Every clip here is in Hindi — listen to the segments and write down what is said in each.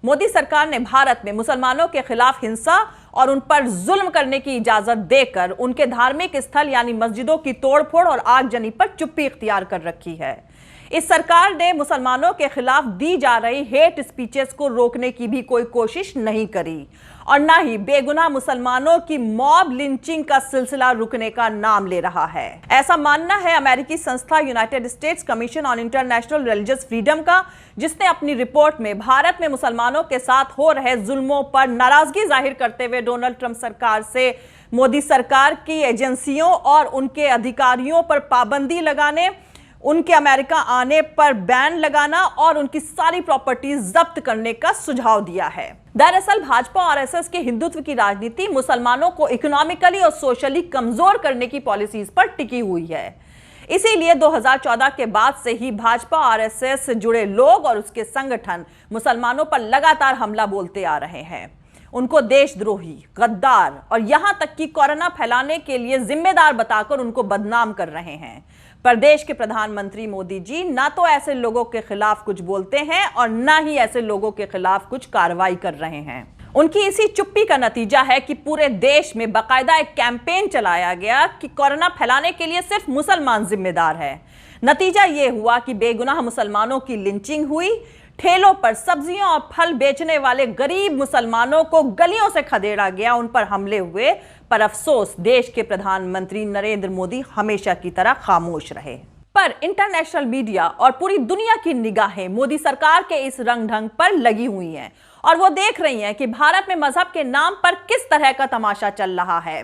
मोदी सरकार ने भारत में मुसलमानों के खिलाफ हिंसा और उन पर जुल्म करने की इजाजत देकर उनके धार्मिक स्थल यानी मस्जिदों की तोड़फोड़ और आगजनी पर चुप्पी इख्तियार कर रखी है। इस सरकार ने मुसलमानों के खिलाफ दी जा रही हेट स्पीचेस को रोकने की भी कोई कोशिश नहीं करी और ना ही बेगुनाह मुसलमानों की मॉब लिंचिंग का सिलसिला रुकने का नाम ले रहा है। ऐसा मानना है अमेरिकी संस्था United states commission on international religious freedom का, जिसने अपनी रिपोर्ट में भारत में मुसलमानों के साथ हो रहे जुल्मों पर नाराजगी जाहिर करते हुए डोनाल्ड ट्रंप सरकार से मोदी सरकार की एजेंसियों और उनके अधिकारियों पर पाबंदी लगाने, उनके अमेरिका आने पर बैन लगाना और उनकी सारी प्रॉपर्टीज जब्त करने का सुझाव दिया है। दरअसल भाजपा और आरएसएस के हिंदुत्व की राजनीति मुसलमानों को इकोनॉमिकली और सोशली कमजोर करने की पॉलिसीज पर टिकी हुई है। इसीलिए 2014 के बाद से ही भाजपा और आरएसएस से जुड़े लोग और उसके संगठन मुसलमानों पर लगातार हमला बोलते आ रहे हैं, उनको देशद्रोही, गद्दार और यहां तक कि कोरोना फैलाने के लिए जिम्मेदार बताकर उनको बदनाम कर रहे हैं। प्रदेश के प्रधानमंत्री मोदी जी ना तो ऐसे लोगों के खिलाफ कुछ बोलते हैं और ना ही ऐसे लोगों के खिलाफ कुछ कार्रवाई कर रहे हैं। उनकी इसी चुप्पी का नतीजा है कि पूरे देश में बाकायदा एक कैंपेन चलाया गया कि कोरोना फैलाने के लिए सिर्फ मुसलमान जिम्मेदार है। नतीजा यह हुआ कि बेगुनाह मुसलमानों की लिंचिंग हुई, ठेलों पर सब्जियां और फल बेचने वाले गरीब मुसलमानों को गलियों से खदेड़ा गया, उन पर हमले हुए। पर अफसोस देश के प्रधानमंत्री नरेंद्र मोदी हमेशा की तरह खामोश रहे। पर इंटरनेशनल मीडिया और पूरी दुनिया की निगाहें मोदी सरकार के इस रंग ढंग पर लगी हुई हैं और वो देख रही हैं कि भारत में मजहब के नाम पर किस तरह का तमाशा चल रहा है।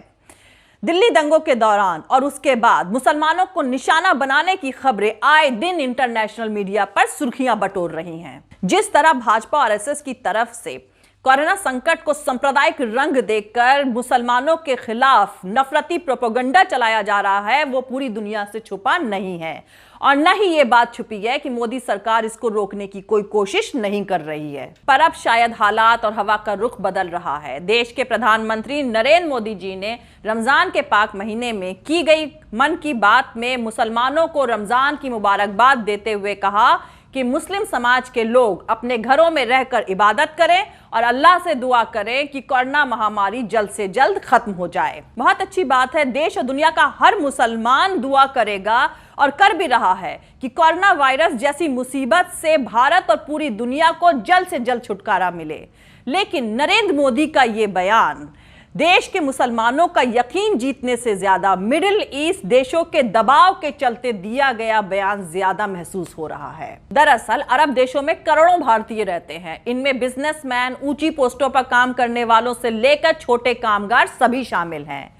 दिल्ली दंगों के दौरान और उसके बाद मुसलमानों को निशाना बनाने की खबरें आए दिन इंटरनेशनल मीडिया पर सुर्खियां बटोर रही हैं। जिस तरह भाजपा और आरएसएस की तरफ से कोरोना संकट को सांप्रदायिक रंग देकर मुसलमानों के खिलाफ नफरती प्रोपेगेंडा चलाया जा रहा है, वो पूरी दुनिया से छुपा नहीं है और न ही ये बात छुपी है कि मोदी सरकार इसको रोकने की कोई कोशिश नहीं कर रही है। पर अब शायद हालात और हवा का रुख बदल रहा है। देश के प्रधानमंत्री नरेंद्र मोदी जी ने रमजान के पाक महीने में की गई मन की बात में मुसलमानों को रमजान की मुबारकबाद देते हुए कहा कि मुस्लिम समाज के लोग अपने घरों में रहकर इबादत करें और अल्लाह से दुआ करें कि कोरोना महामारी जल्द से जल्द खत्म हो जाए। बहुत अच्छी बात है, देश और दुनिया का हर मुसलमान दुआ करेगा और कर भी रहा है कि कोरोना वायरस जैसी मुसीबत से भारत और पूरी दुनिया को जल्द से जल्द छुटकारा मिले। लेकिन नरेंद्र मोदी का ये बयान देश के मुसलमानों का यकीन जीतने से ज्यादा मिडिल ईस्ट देशों के दबाव के चलते दिया गया बयान ज्यादा महसूस हो रहा है। दरअसल अरब देशों में करोड़ों भारतीय रहते हैं। इनमें बिजनेसमैन, ऊंची पोस्टों पर काम करने वालों से लेकर छोटे कामगार सभी शामिल हैं।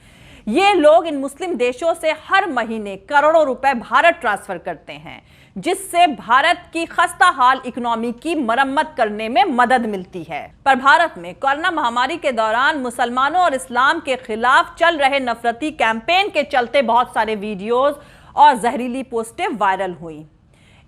ये लोग इन मुस्लिम देशों से हर महीने करोड़ों रुपए भारत ट्रांसफर करते हैं, जिससे भारत की खस्ता हाल इकोनॉमी की मरम्मत करने में मदद मिलती है। पर भारत में कोरोना महामारी के दौरान मुसलमानों और इस्लाम के खिलाफ चल रहे नफरती कैंपेन के चलते बहुत सारे वीडियोस और जहरीली पोस्टें वायरल हुई।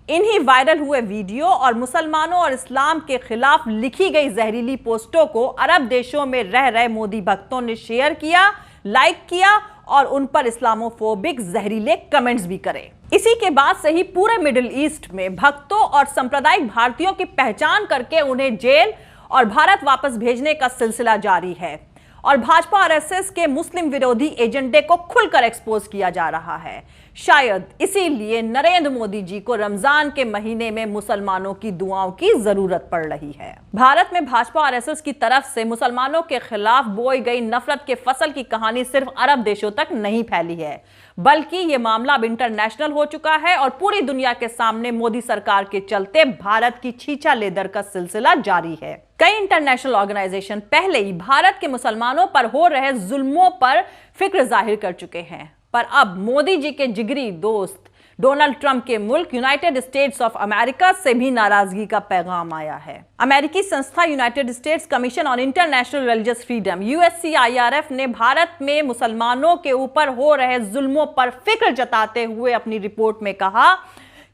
इन्हीं वायरल हुए वीडियो और मुसलमानों और इस्लाम के खिलाफ लिखी गई जहरीली पोस्टों को अरब देशों में रह रहे मोदी भक्तों ने शेयर किया, लाइक किया और उन पर इस्लामोफोबिक जहरीले कमेंट्स भी करे। इसी के बाद से ही पूरे मिडिल ईस्ट में भक्तों और सांप्रदायिक भारतीयों की पहचान करके उन्हें जेल और भारत वापस भेजने का सिलसिला जारी है और भाजपा और आरएसएस के मुस्लिम विरोधी एजेंडे को खुलकर एक्सपोज किया जा रहा है। शायद इसीलिए नरेंद्र मोदी जी को रमजान के महीने में मुसलमानों की दुआओं की जरूरत पड़ रही है। भारत में भाजपा और आरएसएस की तरफ से मुसलमानों के खिलाफ बोई गई नफरत के फसल की कहानी सिर्फ अरब देशों तक नहीं फैली है, बल्कि ये मामला अब इंटरनेशनल हो चुका है और पूरी दुनिया के सामने मोदी सरकार के चलते भारत की छीछा लेदर का सिलसिला जारी है। कई इंटरनेशनल ऑर्गेनाइजेशन पहले ही भारत के मुसलमानों पर हो रहे जुल्मों पर फिक्र जाहिर कर चुके हैं, पर अब मोदी जी के जिगरी दोस्त डोनाल्ड ट्रंप के मुल्क यूनाइटेड स्टेट्स ऑफ अमेरिका से भी नाराजगी का पैगाम आया है। अमेरिकी संस्था United states commission on international religious freedom USCIRF ने भारत में मुसलमानों के ऊपर हो रहे जुल्मों पर फिक्र जताते हुए अपनी रिपोर्ट में कहा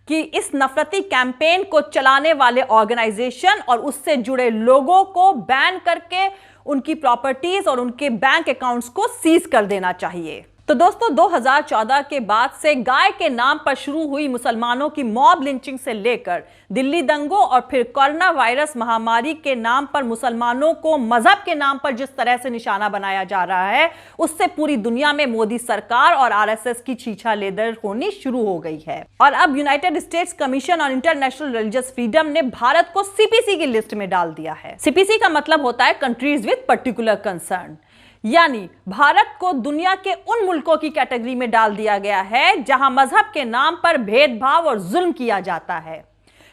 कि इस नफरती कैंपेन को चलाने वाले ऑर्गेनाइजेशन और उससे जुड़े लोगों को बैन करके उनकी प्रॉपर्टीज और उनके बैंक अकाउंट्स को सीज कर देना चाहिए। तो दोस्तों 2014 के बाद से गाय के नाम पर शुरू हुई मुसलमानों की मॉब लिंचिंग से लेकर दिल्ली दंगों और फिर कोरोना वायरस महामारी के नाम पर मुसलमानों को मजहब के नाम पर जिस तरह से निशाना बनाया जा रहा है, उससे पूरी दुनिया में मोदी सरकार और आरएसएस की छीछा लेदर होनी शुरू हो गई है। और अब United states commission on international religious freedom ने भारत को सीपीसी की लिस्ट में डाल दिया है। सीपीसी का मतलब होता है कंट्रीज विद पर्टिकुलर कंसर्न, यानी भारत को दुनिया के उन मुल्कों की कैटेगरी में डाल दिया गया है जहां मजहब के नाम पर भेदभाव और जुल्म किया जाता है।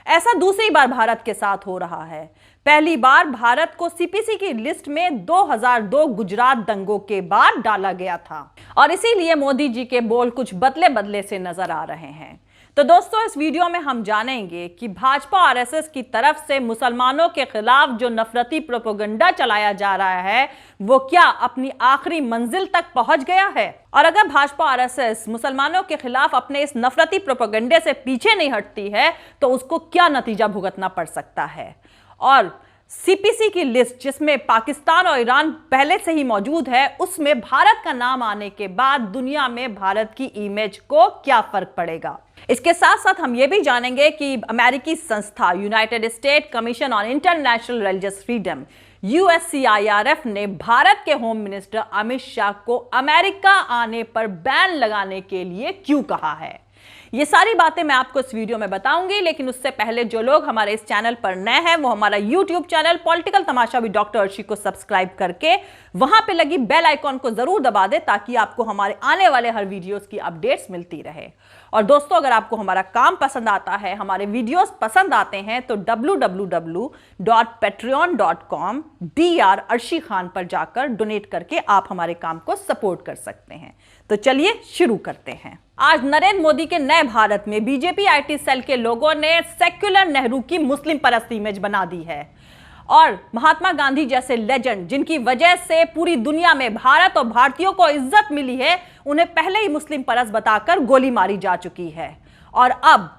ऐसा दूसरी बार भारत के साथ हो रहा है। पहली बार भारत को सीपीसी की लिस्ट में 2002 गुजरात दंगों के बाद डाला गया था और इसीलिए मोदी जी के बोल कुछ बदले बदले से नजर आ रहे हैं। तो दोस्तों इस वीडियो में हम जानेंगे कि भाजपा आरएसएस की तरफ से मुसलमानों के खिलाफ जो नफरती प्रोपेगेंडा चलाया जा रहा है वो क्या अपनी आखिरी मंजिल तक पहुंच गया है, और अगर भाजपा आरएसएस मुसलमानों के खिलाफ अपने इस नफरती प्रोपेगेंडे से पीछे नहीं हटती है तो उसको क्या नतीजा भुगतना पड़ सकता है। और सीपीसी की लिस्ट जिसमें पाकिस्तान और ईरान पहले से ही मौजूद है, उसमें भारत का नाम आने के बाद दुनिया में भारत की इमेज को क्या फर्क पड़ेगा। इसके साथ साथ हम ये भी जानेंगे कि अमेरिकी संस्था United state commission on international religious freedom USCIRF ने भारत के होम मिनिस्टर अमित शाह को अमेरिका आने पर बैन लगाने के लिए क्यों कहा है। ये सारी बातें मैं आपको इस वीडियो में बताऊंगी, लेकिन उससे पहले जो लोग हमारे इस चैनल पर नए हैं वो हमारा YouTube channel political Tamasha with doctor Arshi को सब्सक्राइब करके वहां पे लगी बेल आइकॉन को जरूर दबा दे ताकि आपको हमारे आने वाले हर वीडियोस की अपडेट्स मिलती रहे। और दोस्तों अगर आपको हमारा काम पसंद आता है, हमारे वीडियोस पसंद आते हैं तो www.patreon.com DR अर्शी खान पर जाकर डोनेट करके आप हमारे काम को सपोर्ट कर सकते हैं। तो चलिए शुरू करते हैं। आज नरेंद्र मोदी के नए भारत में बीजेपी IT सेल के लोगों ने सेक्युलर नेहरू की मुस्लिम परस्त इमेज बना दी है और महात्मा गांधी जैसे लेजेंड जिनकी वजह से पूरी दुनिया में भारत और भारतीयों को इज्जत मिली है, उन्हें पहले ही मुस्लिम परस्त बताकर गोली मारी जा चुकी है। और अब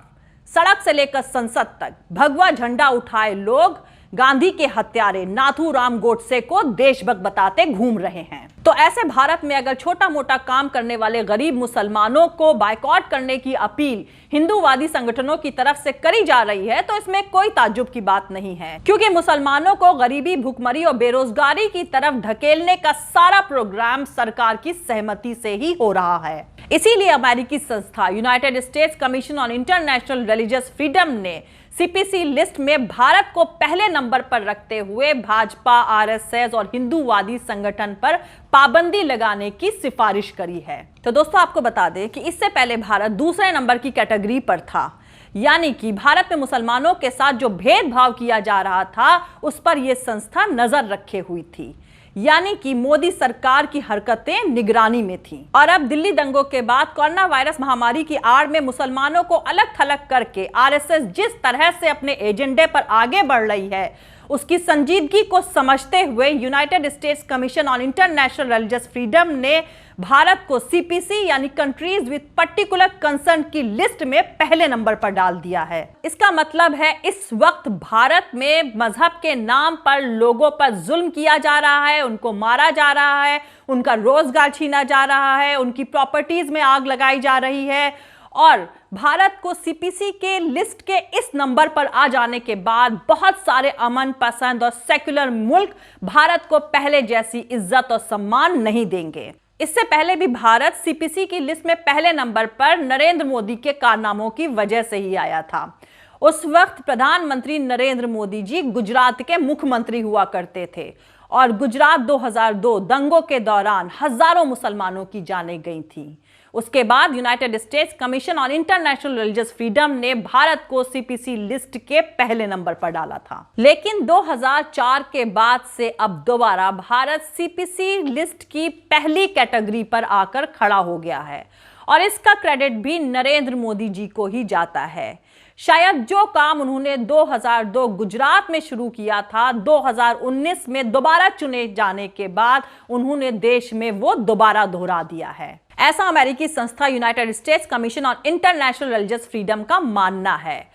सड़क से लेकर संसद तक भगवा झंडा उठाए लोग गांधी के हत्यारे नाथूराम गोडसे को देशभक्त बताते घूम रहे हैं। तो ऐसे भारत में अगर छोटा मोटा काम करने वाले गरीब मुसलमानों को बायकॉट करने की अपील हिंदूवादी संगठनों की तरफ से करी जा रही है तो इसमें कोई ताज्जुब की बात नहीं है, क्योंकि मुसलमानों को गरीबी, भुखमरी और बेरोजगारी की तरफ ढकेलने का सारा प्रोग्राम सरकार की सहमति से ही हो रहा है। इसीलिए अमेरिकी संस्था United states commission on international religious freedom ने सीपीसी लिस्ट में भारत को पहले नंबर पर रखते हुए भाजपा, आरएसएस और हिंदूवादी संगठन पर पाबंदी लगाने की सिफारिश करी है। तो दोस्तों आपको बता दें कि इससे पहले भारत दूसरे नंबर की कैटेगरी पर था, यानी कि भारत में मुसलमानों के साथ जो भेदभाव किया जा रहा था उस पर यह संस्था नजर रखे हुई थी, यानी कि मोदी सरकार की हरकतें निगरानी में थीं। और अब दिल्ली दंगों के बाद कोरोना वायरस महामारी की आड़ में मुसलमानों को अलग थलग करके आरएसएस जिस तरह से अपने एजेंडे पर आगे बढ़ रही है, उसकी संजीदगी को समझते हुए United states commission on international religious freedom ने भारत को सीपीसी यानी कंट्रीज विद पर्टिकुलर कंसर्न की लिस्ट में पहले नंबर पर डाल दिया है। इसका मतलब है इस वक्त भारत में मजहब के नाम पर लोगों पर जुल्म किया जा रहा है, उनको मारा जा रहा है, उनका रोजगार छीना जा रहा है, उनकी प्रॉपर्टीज में आग लगाई जा रही है। और भारत को सीपीसी के लिस्ट के इस नंबर पर आ जाने के बाद बहुत सारे अमन पसंद और सेक्युलर मुल्क भारत को पहले जैसी इज्जत और सम्मान नहीं देंगे। इससे पहले भी भारत सीपीसी की लिस्ट में पहले नंबर पर नरेंद्र मोदी के कारनामों की वजह से ही आया था। उस वक्त प्रधानमंत्री नरेंद्र मोदी जी गुजरात के मुख्यमंत्री हुआ करते थे और गुजरात 2002 दंगों के दौरान हजारों मुसलमानों की जानें गई थी। उसके बाद United states commission on international religious freedom ने भारत को सीपीसी लिस्ट के पहले नंबर पर डाला था, लेकिन 2004 के बाद से अब दोबारा भारत सीपीसी लिस्ट की पहली कैटेगरी पर आकर खड़ा हो गया है और इसका क्रेडिट भी नरेंद्र मोदी जी को ही जाता है। शायद जो काम उन्होंने 2002 गुजरात में शुरू किया था, 2019 में दोबारा चुने जाने के बाद उन्होंने देश में वो दोबारा दोहरा दिया है। ऐसा अमेरिकी संस्था United states commission on international religious freedom का मानना है।